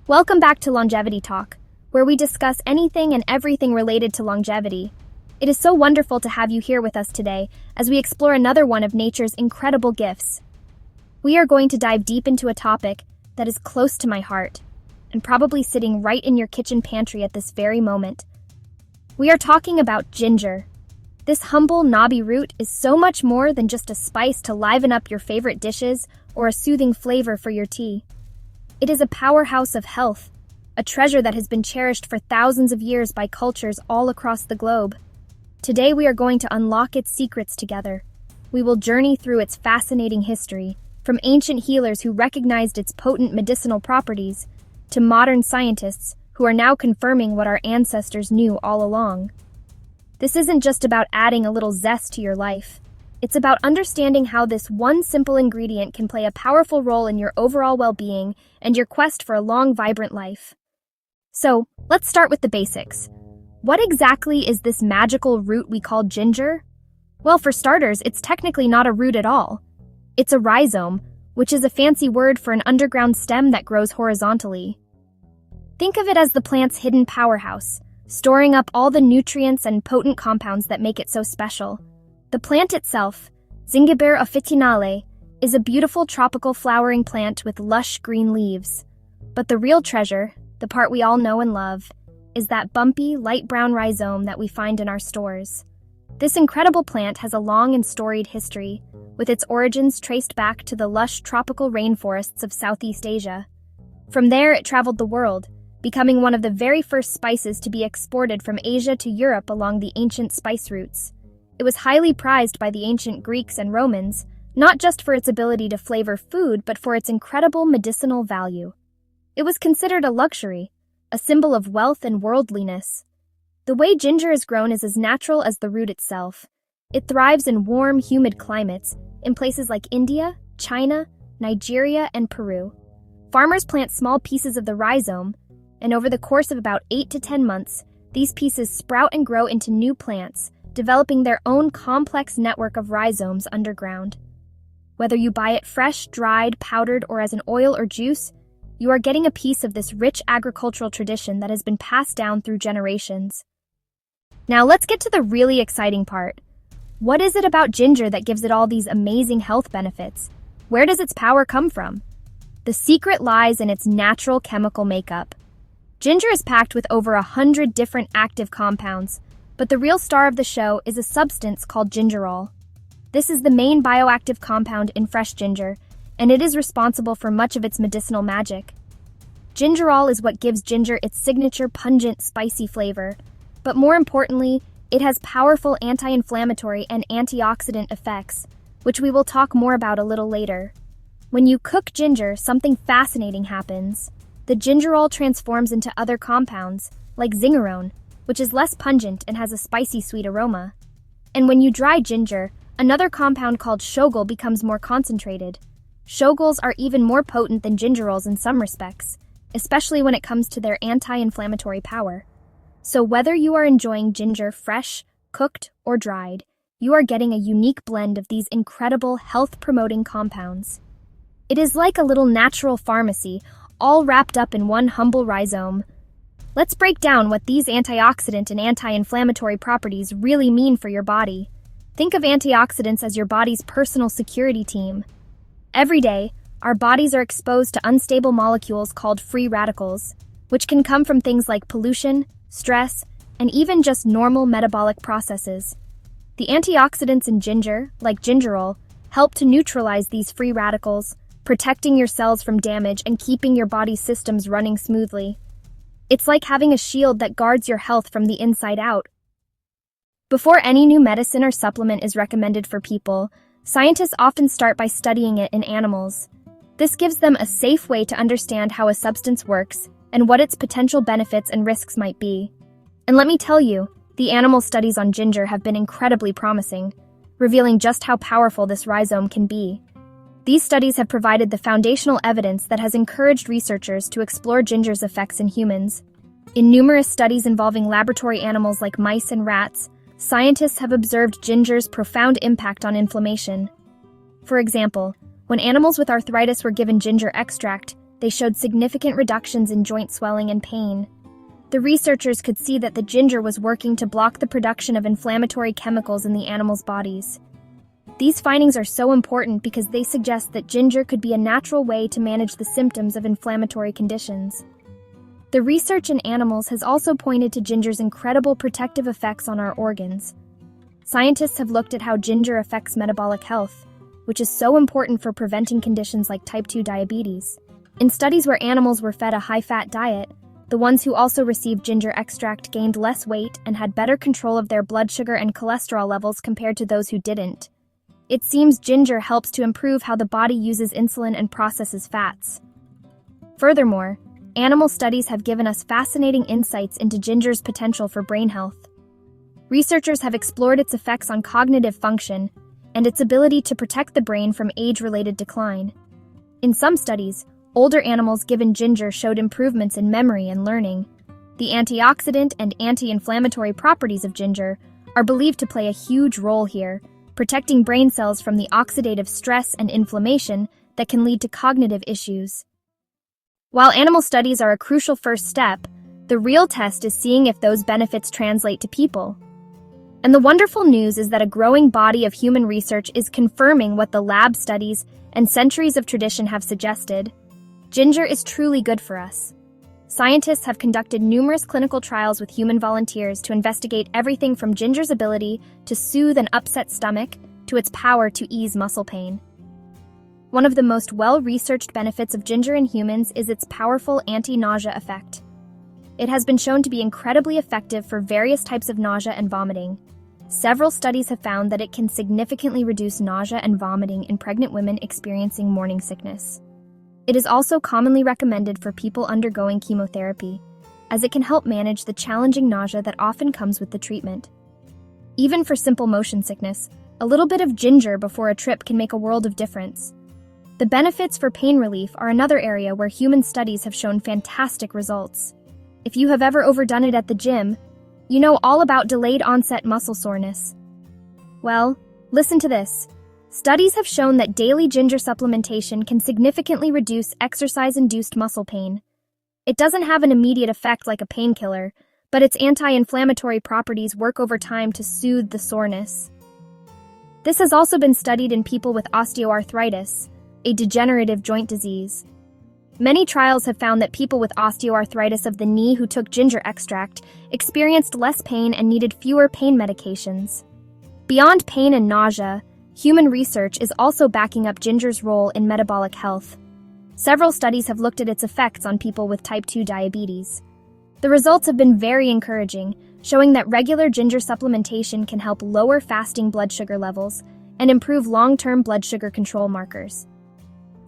Welcome back to Longevity Talk, where we discuss anything and everything related to longevity. It is so wonderful to have you here with us today as we explore another one of nature's incredible gifts. We are going to dive deep into a topic that is close to my heart and probably sitting right in your kitchen pantry at this very moment. We are talking about ginger. This humble, knobby root is so much more than just a spice to liven up your favorite dishes or a soothing flavor for your tea. It is a powerhouse of health, a treasure that has been cherished for thousands of years by cultures all across the globe. Today we are going to unlock its secrets together. We will journey through its fascinating history, from ancient healers who recognized its potent medicinal properties, to modern scientists who are now confirming what our ancestors knew all along. This isn't just about adding a little zest to your life. It's about understanding how this one simple ingredient can play a powerful role in your overall well-being and your quest for a long, vibrant life. So, let's start with the basics. What exactly is this magical root we call ginger? Well, for starters, it's technically not a root at all. It's a rhizome, which is a fancy word for an underground stem that grows horizontally. Think of it as the plant's hidden powerhouse, storing up all the nutrients and potent compounds that make it so special. The plant itself, Zingiber officinale, is a beautiful tropical flowering plant with lush green leaves. But the real treasure, the part we all know and love, is that bumpy, light brown rhizome that we find in our stores. This incredible plant has a long and storied history, with its origins traced back to the lush tropical rainforests of Southeast Asia. From there, it traveled the world, becoming one of the very first spices to be exported from Asia to Europe along the ancient spice routes. It was highly prized by the ancient Greeks and Romans, not just for its ability to flavor food, but for its incredible medicinal value. It was considered a luxury, a symbol of wealth and worldliness. The way ginger is grown is as natural as the root itself. It thrives in warm, humid climates in places like India, China, Nigeria, and Peru. Farmers plant small pieces of the rhizome, and over the course of about 8 to 10 months, these pieces sprout and grow into new plants, developing their own complex network of rhizomes underground. Whether you buy it fresh, dried, powdered, or as an oil or juice, you are getting a piece of this rich agricultural tradition that has been passed down through generations. Now let's get to the really exciting part. What is it about ginger that gives it all these amazing health benefits? Where does its power come from? The secret lies in its natural chemical makeup. Ginger is packed with over 100 different active compounds, but the real star of the show is a substance called gingerol. This is the main bioactive compound in fresh ginger, and it is responsible for much of its medicinal magic. Gingerol is what gives ginger its signature pungent, spicy flavor, but more importantly, it has powerful anti-inflammatory and antioxidant effects, which we will talk more about a little later. When you cook ginger, something fascinating happens. The gingerol transforms into other compounds, like zingerone, which is less pungent and has a spicy sweet aroma. And when you dry ginger, another compound called shogol becomes more concentrated. Shogols are even more potent than gingerols in some respects, especially when it comes to their anti-inflammatory power. So whether you are enjoying ginger fresh, cooked, or dried, you are getting a unique blend of these incredible health-promoting compounds. It is like a little natural pharmacy, all wrapped up in one humble rhizome. Let's break down what these antioxidant and anti-inflammatory properties really mean for your body. Think of antioxidants as your body's personal security team. Every day, our bodies are exposed to unstable molecules called free radicals, which can come from things like pollution, stress, and even just normal metabolic processes. The antioxidants in ginger, like gingerol, help to neutralize these free radicals, protecting your cells from damage and keeping your body's systems running smoothly. It's like having a shield that guards your health from the inside out. Before any new medicine or supplement is recommended for people, scientists often start by studying it in animals. This gives them a safe way to understand how a substance works and what its potential benefits and risks might be. And let me tell you, the animal studies on ginger have been incredibly promising, revealing just how powerful this rhizome can be. These studies have provided the foundational evidence that has encouraged researchers to explore ginger's effects in humans. In numerous studies involving laboratory animals like mice and rats, scientists have observed ginger's profound impact on inflammation. For example, when animals with arthritis were given ginger extract, They showed significant reductions in joint swelling and pain. The researchers could see that the ginger was working to block the production of inflammatory chemicals in the animals' bodies. These findings are so important because they suggest that ginger could be a natural way to manage the symptoms of inflammatory conditions. The research in animals has also pointed to ginger's incredible protective effects on our organs. Scientists have looked at how ginger affects metabolic health, which is so important for preventing conditions like type 2 diabetes. In studies where animals were fed a high-fat diet, the ones who also received ginger extract gained less weight and had better control of their blood sugar and cholesterol levels compared to those who didn't. It seems ginger helps to improve how the body uses insulin and processes fats. Furthermore, animal studies have given us fascinating insights into ginger's potential for brain health. Researchers have explored its effects on cognitive function and its ability to protect the brain from age-related decline. In some studies, older animals given ginger showed improvements in memory and learning. The antioxidant and anti-inflammatory properties of ginger are believed to play a huge role here, protecting brain cells from the oxidative stress and inflammation that can lead to cognitive issues. While animal studies are a crucial first step, the real test is seeing if those benefits translate to people. And the wonderful news is that a growing body of human research is confirming what the lab studies and centuries of tradition have suggested. Ginger is truly good for us. Scientists have conducted numerous clinical trials with human volunteers to investigate everything from ginger's ability to soothe an upset stomach to its power to ease muscle pain. One of the most well-researched benefits of ginger in humans is its powerful anti-nausea effect. It has been shown to be incredibly effective for various types of nausea and vomiting. Several studies have found that it can significantly reduce nausea and vomiting in pregnant women experiencing morning sickness. It is also commonly recommended for people undergoing chemotherapy, as it can help manage the challenging nausea that often comes with the treatment. Even for simple motion sickness, a little bit of ginger before a trip can make a world of difference. The benefits for pain relief are another area where human studies have shown fantastic results. If you have ever overdone it at the gym, you know all about delayed onset muscle soreness. Well, listen to this. Studies have shown that daily ginger supplementation can significantly reduce exercise-induced muscle pain. It doesn't have an immediate effect like a painkiller, but its anti-inflammatory properties work over time to soothe the soreness. This has also been studied in people with osteoarthritis, a degenerative joint disease. Many trials have found that people with osteoarthritis of the knee who took ginger extract experienced less pain and needed fewer pain medications. Beyond pain and nausea, human research is also backing up ginger's role in metabolic health. Several studies have looked at its effects on people with type 2 diabetes. The results have been very encouraging, showing that regular ginger supplementation can help lower fasting blood sugar levels and improve long-term blood sugar control markers.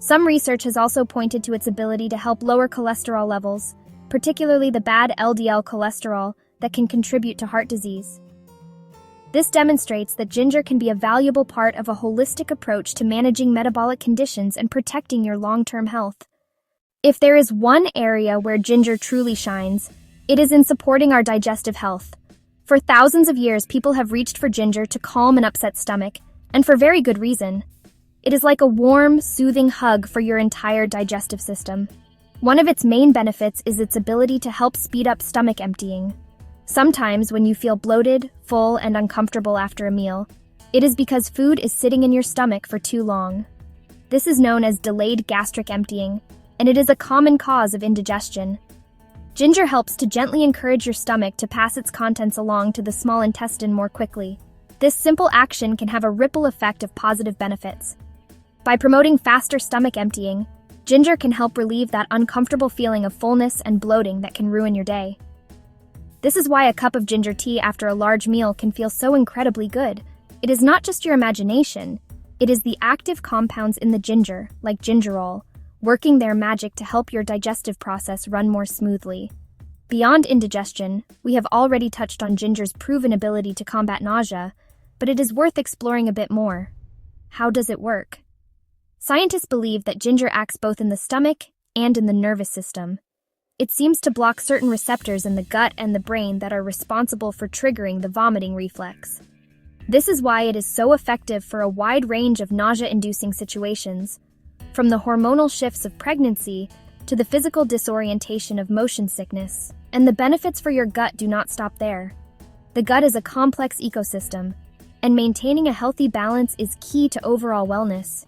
Some research has also pointed to its ability to help lower cholesterol levels, particularly the bad LDL cholesterol that can contribute to heart disease. This demonstrates that ginger can be a valuable part of a holistic approach to managing metabolic conditions and protecting your long-term health. If there is one area where ginger truly shines, it is in supporting our digestive health. For thousands of years, people have reached for ginger to calm an upset stomach, and for very good reason. It is like a warm, soothing hug for your entire digestive system. One of its main benefits is its ability to help speed up stomach emptying. Sometimes when you feel bloated, full, and uncomfortable after a meal, it is because food is sitting in your stomach for too long. This is known as delayed gastric emptying, and it is a common cause of indigestion. Ginger helps to gently encourage your stomach to pass its contents along to the small intestine more quickly. This simple action can have a ripple effect of positive benefits. By promoting faster stomach emptying, ginger can help relieve that uncomfortable feeling of fullness and bloating that can ruin your day. This is why a cup of ginger tea after a large meal can feel so incredibly good. It is not just your imagination, it is the active compounds in the ginger, like gingerol, working their magic to help your digestive process run more smoothly. Beyond indigestion, we have already touched on ginger's proven ability to combat nausea, but it is worth exploring a bit more. How does it work? Scientists believe that ginger acts both in the stomach and in the nervous system. It seems to block certain receptors in the gut and the brain that are responsible for triggering the vomiting reflex. This is why it is so effective for a wide range of nausea-inducing situations, from the hormonal shifts of pregnancy to the physical disorientation of motion sickness. And the benefits for your gut do not stop there. The gut is a complex ecosystem, and maintaining a healthy balance is key to overall wellness.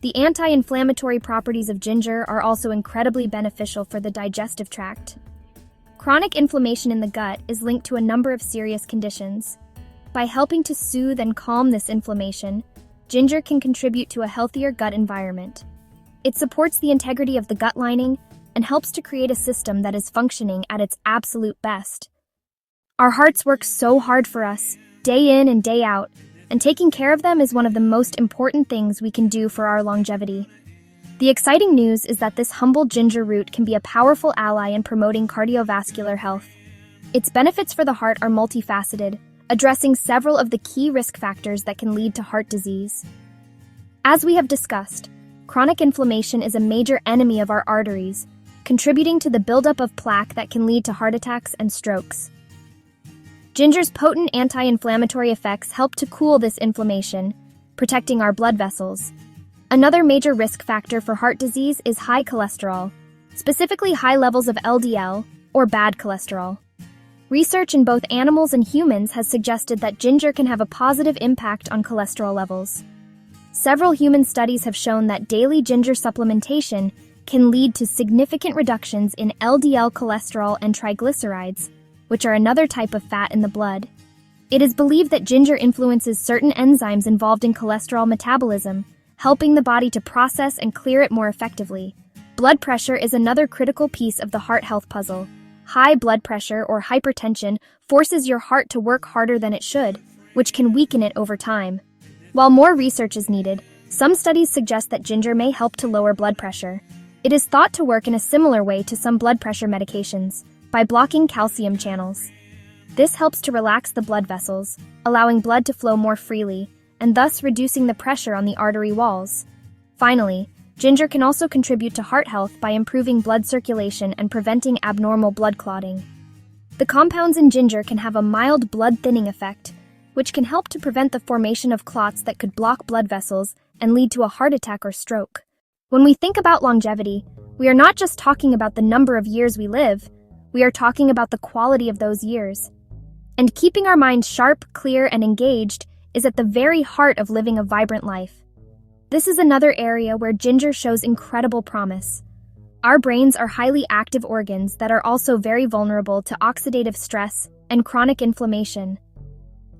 The anti-inflammatory properties of ginger are also incredibly beneficial for the digestive tract. Chronic inflammation in the gut is linked to a number of serious conditions. By helping to soothe and calm this inflammation, ginger can contribute to a healthier gut environment. It supports the integrity of the gut lining and helps to create a system that is functioning at its absolute best. Our hearts work so hard for us, day in and day out, and taking care of them is one of the most important things we can do for our longevity. The exciting news is that this humble ginger root can be a powerful ally in promoting cardiovascular health. Its benefits for the heart are multifaceted, addressing several of the key risk factors that can lead to heart disease. As we have discussed, chronic inflammation is a major enemy of our arteries, contributing to the buildup of plaque that can lead to heart attacks and strokes. Ginger's potent anti-inflammatory effects help to cool this inflammation, protecting our blood vessels. Another major risk factor for heart disease is high cholesterol, specifically high levels of LDL, or bad cholesterol. Research in both animals and humans has suggested that ginger can have a positive impact on cholesterol levels. Several human studies have shown that daily ginger supplementation can lead to significant reductions in LDL cholesterol and triglycerides, which are another type of fat in the blood. It is believed that ginger influences certain enzymes involved in cholesterol metabolism, helping the body to process and clear it more effectively. Blood pressure is another critical piece of the heart health puzzle. High blood pressure or hypertension forces your heart to work harder than it should, which can weaken it over time. While more research is needed, some studies suggest that ginger may help to lower blood pressure. It is thought to work in a similar way to some blood pressure medications, by blocking calcium channels. This helps to relax the blood vessels, allowing blood to flow more freely, and thus reducing the pressure on the artery walls. Finally, ginger can also contribute to heart health by improving blood circulation and preventing abnormal blood clotting. The compounds in ginger can have a mild blood thinning effect, which can help to prevent the formation of clots that could block blood vessels and lead to a heart attack or stroke. When we think about longevity, we are not just talking about the number of years we live, we are talking about the quality of those years. And keeping our minds sharp, clear, and engaged is at the very heart of living a vibrant life. This is another area where ginger shows incredible promise. Our brains are highly active organs that are also very vulnerable to oxidative stress and chronic inflammation.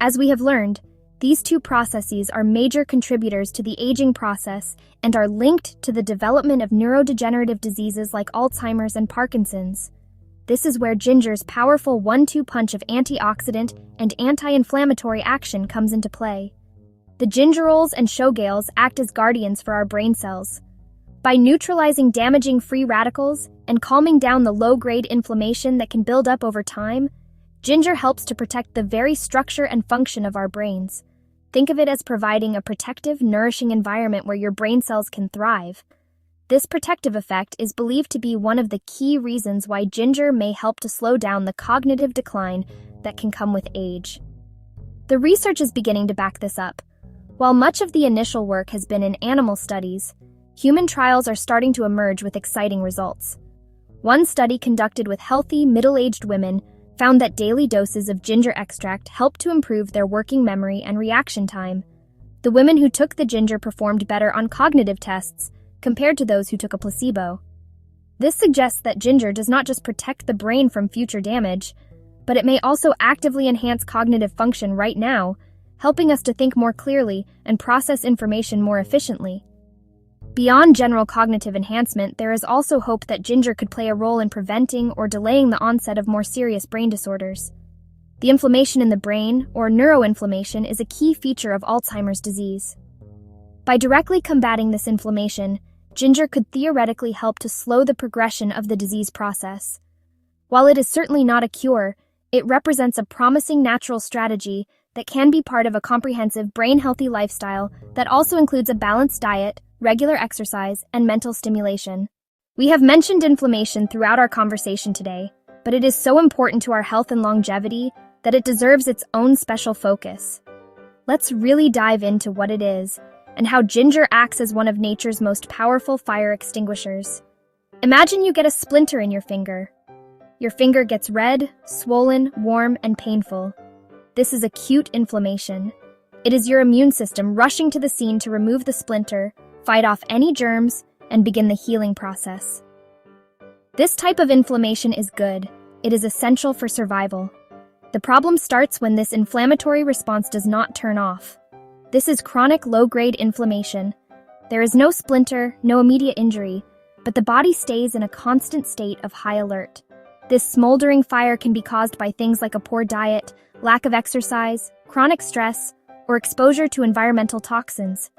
As we have learned, these two processes are major contributors to the aging process and are linked to the development of neurodegenerative diseases like Alzheimer's and Parkinson's. This is where ginger's powerful one-two punch of antioxidant and anti-inflammatory action comes into play. The gingerols and showgales act as guardians for our brain cells. By neutralizing damaging free radicals and calming down the low-grade inflammation that can build up over time, ginger helps to protect the very structure and function of our brains. Think of it as providing a protective, nourishing environment where your brain cells can thrive. This protective effect is believed to be one of the key reasons why ginger may help to slow down the cognitive decline that can come with age. The research is beginning to back this up. While much of the initial work has been in animal studies, human trials are starting to emerge with exciting results. One study conducted with healthy, middle-aged women found that daily doses of ginger extract helped to improve their working memory and reaction time. The women who took the ginger performed better on cognitive tests compared to those who took a placebo. This suggests that ginger does not just protect the brain from future damage, but it may also actively enhance cognitive function right now, helping us to think more clearly and process information more efficiently. Beyond general cognitive enhancement, there is also hope that ginger could play a role in preventing or delaying the onset of more serious brain disorders. The inflammation in the brain, or neuroinflammation, is a key feature of Alzheimer's disease. By directly combating this inflammation, ginger could theoretically help to slow the progression of the disease process. While it is certainly not a cure, it represents a promising natural strategy that can be part of a comprehensive brain-healthy lifestyle that also includes a balanced diet, regular exercise, and mental stimulation. We have mentioned inflammation throughout our conversation today, but it is so important to our health and longevity that it deserves its own special focus. Let's really dive into what it is and how ginger acts as one of nature's most powerful fire extinguishers. Imagine you get a splinter in your finger. Your finger gets red, swollen, warm, and painful. This is acute inflammation. It is your immune system rushing to the scene to remove the splinter, fight off any germs, and begin the healing process. This type of inflammation is good. It is essential for survival. The problem starts when this inflammatory response does not turn off. This is chronic low-grade inflammation. There is no splinter, no immediate injury, but the body stays in a constant state of high alert. This smoldering fire can be caused by things like a poor diet, lack of exercise, chronic stress, or exposure to environmental toxins.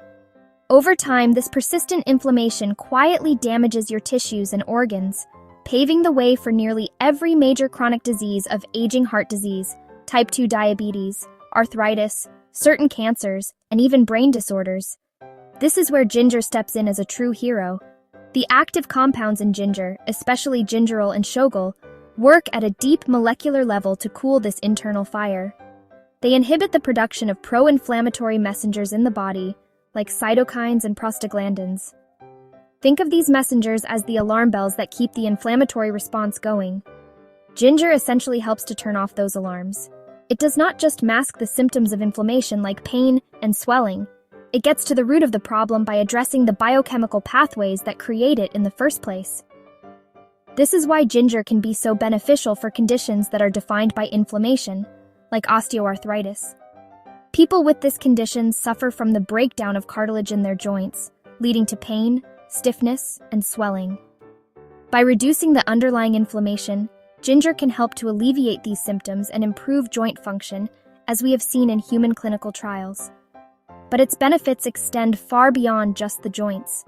Over time, this persistent inflammation quietly damages your tissues and organs, paving the way for nearly every major chronic disease of aging heart disease, type 2 diabetes, arthritis, certain cancers, and even brain disorders. This is where ginger steps in as a true hero. The active compounds in ginger, especially gingerol and shogal, work at a deep molecular level to cool this internal fire. They inhibit the production of pro-inflammatory messengers in the body, like cytokines and prostaglandins. Think of these messengers as the alarm bells that keep the inflammatory response going. Ginger essentially helps to turn off those alarms. It does not just mask the symptoms of inflammation like pain and swelling. It gets to the root of the problem by addressing the biochemical pathways that create it in the first place. This is why ginger can be so beneficial for conditions that are defined by inflammation, like osteoarthritis. People with this condition suffer from the breakdown of cartilage in their joints, leading to pain, stiffness, and swelling. By reducing the underlying inflammation, ginger can help to alleviate these symptoms and improve joint function, as we have seen in human clinical trials. But its benefits extend far beyond just the joints.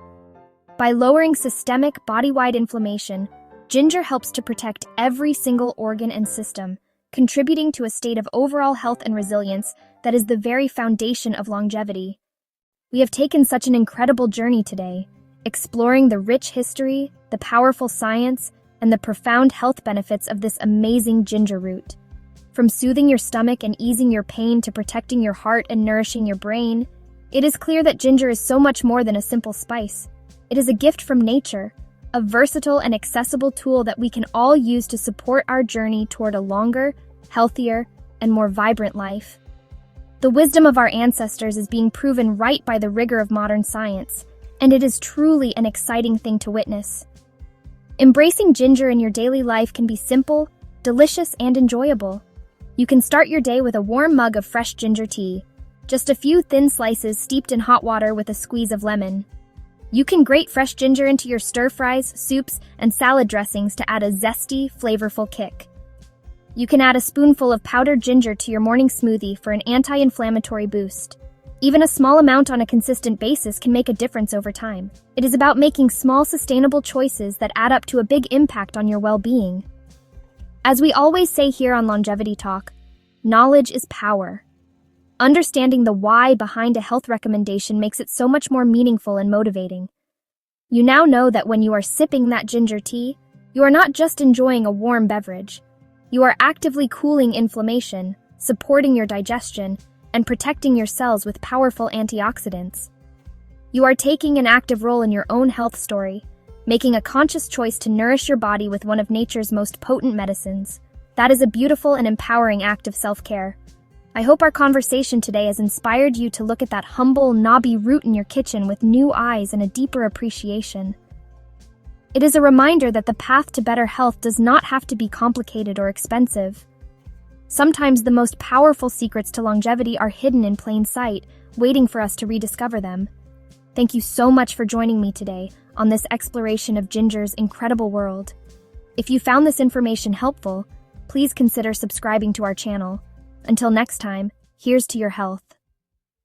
By lowering systemic, body-wide inflammation, ginger helps to protect every single organ and system, contributing to a state of overall health and resilience that is the very foundation of longevity. We have taken such an incredible journey today, exploring the rich history, the powerful science, and the profound health benefits of this amazing ginger root. From soothing your stomach and easing your pain to protecting your heart and nourishing your brain, it is clear that ginger is so much more than a simple spice. It is a gift from nature, a versatile and accessible tool that we can all use to support our journey toward a longer, healthier, and more vibrant life. The wisdom of our ancestors is being proven right by the rigor of modern science, and it is truly an exciting thing to witness. Embracing ginger in your daily life can be simple, delicious, and enjoyable. You can start your day with a warm mug of fresh ginger tea, just a few thin slices steeped in hot water with a squeeze of lemon. You can grate fresh ginger into your stir-fries, soups, and salad dressings to add a zesty, flavorful kick. You can add a spoonful of powdered ginger to your morning smoothie for an anti-inflammatory boost. Even a small amount on a consistent basis can make a difference over time. It is about making small, sustainable choices that add up to a big impact on your well-being. As we always say here on Longevity Talk, knowledge is power. Understanding the why behind a health recommendation makes it so much more meaningful and motivating. You now know that when you are sipping that ginger tea, you are not just enjoying a warm beverage. You are actively cooling inflammation, supporting your digestion, and protecting your cells with powerful antioxidants. You are taking an active role in your own health story, making a conscious choice to nourish your body with one of nature's most potent medicines. That is a beautiful and empowering act of self-care. I hope our conversation today has inspired you to look at that humble, knobby root in your kitchen with new eyes and a deeper appreciation. It is a reminder that the path to better health does not have to be complicated or expensive. Sometimes the most powerful secrets to longevity are hidden in plain sight, waiting for us to rediscover them. Thank you so much for joining me today on this exploration of ginger's incredible world. If you found this information helpful, please consider subscribing to our channel. Until next time, here's to your health.